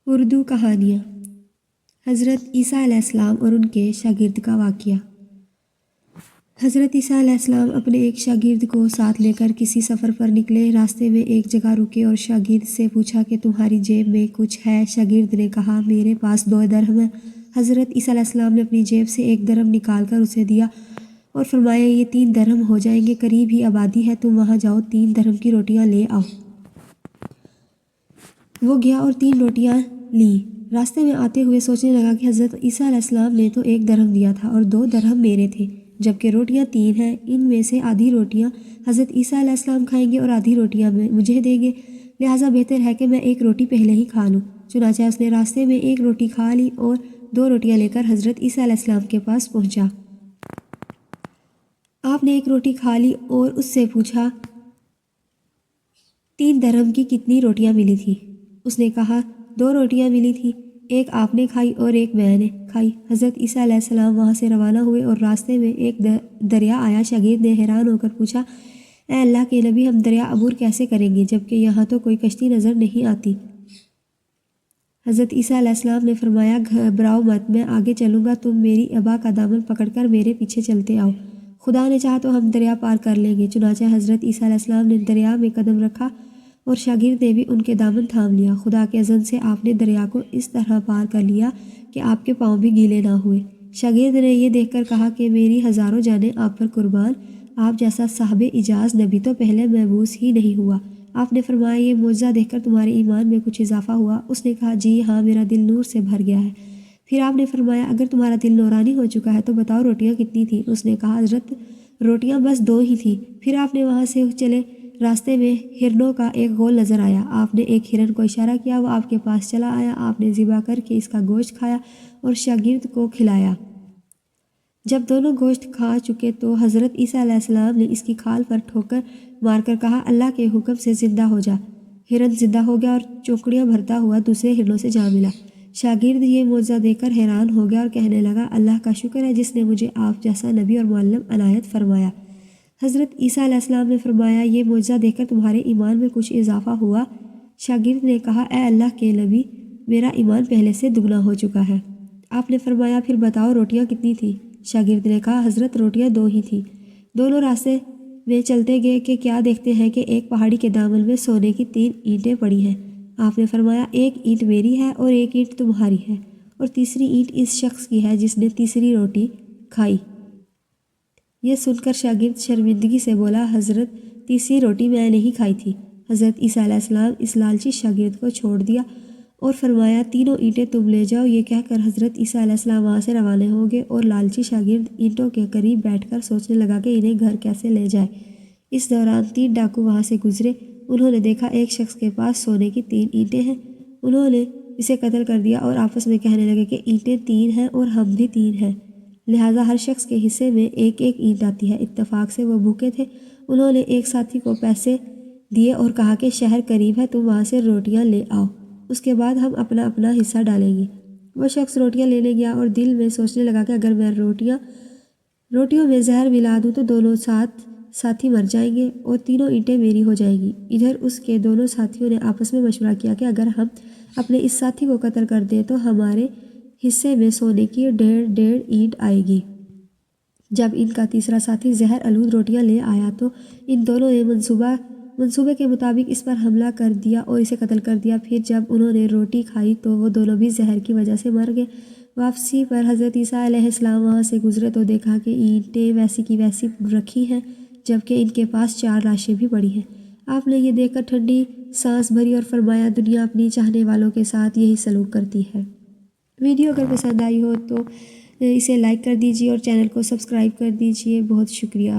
اردو کہانیاں۔ حضرت عیسیٰ علیہ السلام اور ان کے شاگرد کا واقعہ۔ حضرت عیسیٰ علیہ السلام اپنے ایک شاگرد کو ساتھ لے کر کسی سفر پر نکلے۔ راستے میں ایک جگہ رکے اور شاگرد سے پوچھا کہ تمہاری جیب میں کچھ ہے؟ شاگرد نے کہا میرے پاس 2 درہم ہیں۔ حضرت عیسیٰ علیہ السلام نے اپنی جیب سے 1 درہم نکال کر اسے دیا اور فرمایا یہ 3 درہم ہو جائیں گے، قریب ہی آبادی ہے، تم وہاں جاؤ، 3 درہم کی روٹیاں لے آؤ۔ وہ گیا اور 3 روٹیاں لیں۔ راستے میں آتے ہوئے سوچنے لگا کہ حضرت عیسیٰ علیہ السلام نے تو 1 درہم دیا تھا اور 2 درہم میرے تھے، جبکہ روٹیاں 3 ہیں، ان میں سے آدھی روٹیاں حضرت عیسیٰ علیہ السلام کھائیں گے اور آدھی روٹیاں مجھے دیں گے، لہٰذا بہتر ہے کہ میں 1 روٹی پہلے ہی کھا لوں۔ چنانچہ اس نے راستے میں 1 روٹی کھا لی اور 2 روٹیاں لے کر حضرت عیسیٰ علیہ السلام کے پاس پہنچا۔ آپ نے 1 روٹی کھا لی اور اس سے پوچھا 3 درہم کی کتنی روٹیاں ملی تھیں؟ اس نے کہا 2 روٹیاں ملی تھیں، 1 آپ نے کھائی اور 1 میں نے کھائی۔ حضرت عیسیٰ علیہ السلام وہاں سے روانہ ہوئے اور راستے میں ایک دریا آیا۔ شاگرد نے حیران ہو کر پوچھا اے اللہ کے نبی، ہم دریا عبور کیسے کریں گے جبکہ یہاں تو کوئی کشتی نظر نہیں آتی؟ حضرت عیسیٰ علیہ السلام نے فرمایا گھبراؤ مت، میں آگے چلوں گا، تم میری ابا کا دامن پکڑ کر میرے پیچھے چلتے آؤ، خدا نے چاہا تو ہم دریا پار کر لیں گے۔ چنانچہ حضرت عیسیٰ علیہ السلام نے دریا میں قدم رکھا اور شاگرد نے بھی ان کے دامن تھام لیا۔ خدا کے اذن سے آپ نے دریا کو اس طرح پار کر لیا کہ آپ کے پاؤں بھی گیلے نہ ہوئے۔ شاگرد نے یہ دیکھ کر کہا کہ میری ہزاروں جانیں آپ پر قربان، آپ جیسا صاحب اعجاز نبی تو پہلے مبعوث ہی نہیں ہوا۔ آپ نے فرمایا یہ معجزہ دیکھ کر تمہارے ایمان میں کچھ اضافہ ہوا؟ اس نے کہا جی ہاں، میرا دل نور سے بھر گیا ہے۔ پھر آپ نے فرمایا اگر تمہارا دل نورانی ہو چکا ہے تو بتاؤ روٹیاں کتنی تھیں؟ اس نے کہا حضرت روٹیاں بس 2 ہی تھیں۔ پھر آپ نے وہاں سے چلے، راستے میں ہرنوں کا ایک غول نظر آیا۔ آپ نے ایک ہرن کو اشارہ کیا، وہ آپ کے پاس چلا آیا، آپ نے ذبح کر کے اس کا گوشت کھایا اور شاگرد کو کھلایا۔ جب دونوں گوشت کھا چکے تو حضرت عیسیٰ علیہ السلام نے اس کی کھال پر ٹھوکر مار کر کہا اللہ کے حکم سے زندہ ہو جا۔ ہرن زندہ ہو گیا اور چوکڑیاں بھرتا ہوا دوسرے ہرنوں سے جا ملا۔ شاگرد یہ معجزہ دیکھ کر حیران ہو گیا اور کہنے لگا اللہ کا شکر ہے جس نے مجھے آپ جیسا نبی اور معلم عنایت فرمایا۔ حضرت عیسیٰ علیہ السلام نے فرمایا یہ معجزہ دیکھ کر تمہارے ایمان میں کچھ اضافہ ہوا؟ شاگرد نے کہا اے اللہ کے نبی، میرا ایمان پہلے سے دگنا ہو چکا ہے۔ آپ نے فرمایا پھر بتاؤ روٹیاں کتنی تھیں؟ شاگرد نے کہا حضرت روٹیاں 2 ہی تھیں۔ دونوں راستے میں چلتے گئے کہ کیا دیکھتے ہیں کہ ایک پہاڑی کے دامن میں سونے کی 3 اینٹیں پڑی ہیں۔ آپ نے فرمایا 1 اینٹ میری ہے اور 1 اینٹ تمہاری ہے اور تیسری اینٹ اس شخص کی ہے جس نے تیسری روٹی کھائی۔ یہ سن کر شاگرد شرمندگی سے بولا حضرت تیسری روٹی میں نہیں کھائی تھی۔ حضرت عیسیٰ علیہ السلام اس لالچی شاگرد کو چھوڑ دیا اور فرمایا 3 اینٹیں تم لے جاؤ۔ یہ کہہ کر حضرت عیسیٰ علیہ السلام وہاں سے روانہ ہو گئے اور لالچی شاگرد اینٹوں کے قریب بیٹھ کر سوچنے لگا کہ انہیں گھر کیسے لے جائے۔ اس دوران 3 ڈاکو وہاں سے گزرے، انہوں نے دیکھا ایک شخص کے پاس سونے کی 3 اینٹیں ہیں، انہوں نے اسے قتل کر دیا اور آپس میں کہنے لگے کہ اینٹیں 3 ہیں اور ہم بھی 3 ہیں، لہٰذا ہر شخص کے حصے میں 1 اینٹ آتی ہے۔ اتفاق سے وہ بھوکے تھے، انہوں نے ایک ساتھی کو پیسے دیے اور کہا کہ شہر قریب ہے، تم وہاں سے روٹیاں لے آؤ، اس کے بعد ہم اپنا اپنا حصہ ڈالیں گے۔ وہ شخص روٹیاں لینے گیا اور دل میں سوچنے لگا کہ اگر میں روٹیوں میں زہر ملا دوں تو دونوں ساتھی مر جائیں گے اور 3 اینٹیں میری ہو جائیں گی۔ ادھر اس کے دونوں ساتھیوں نے آپس میں مشورہ کیا کہ اگر ہم اپنے اس ساتھی کو قتل کر دیں تو ہمارے حصے میں سونے کی 1.5 اینٹ آئے گی۔ جب ان کا تیسرا ساتھی زہر آلود روٹیاں لے آیا تو ان دونوں نے منصوبے کے مطابق اس پر حملہ کر دیا اور اسے قتل کر دیا۔ پھر جب انہوں نے روٹی کھائی تو وہ دونوں بھی زہر کی وجہ سے مر گئے۔ واپسی پر حضرت عیسیٰ علیہ السلام وہاں سے گزرے تو دیکھا کہ اینٹیں ویسی کی ویسی رکھی ہیں جبکہ ان کے پاس 4 لاشیں بھی پڑی ہیں۔ آپ نے یہ دیکھ کر ٹھنڈی سانس بھری اور فرمایا دنیا اپنی چاہنے والوں کے ساتھ یہی سلوک کرتی ہے۔ ویڈیو اگر پسند آئی ہو تو اسے لائک کر دیجیے اور چینل کو سبسکرائب کر دیجیے۔ بہت شکریہ۔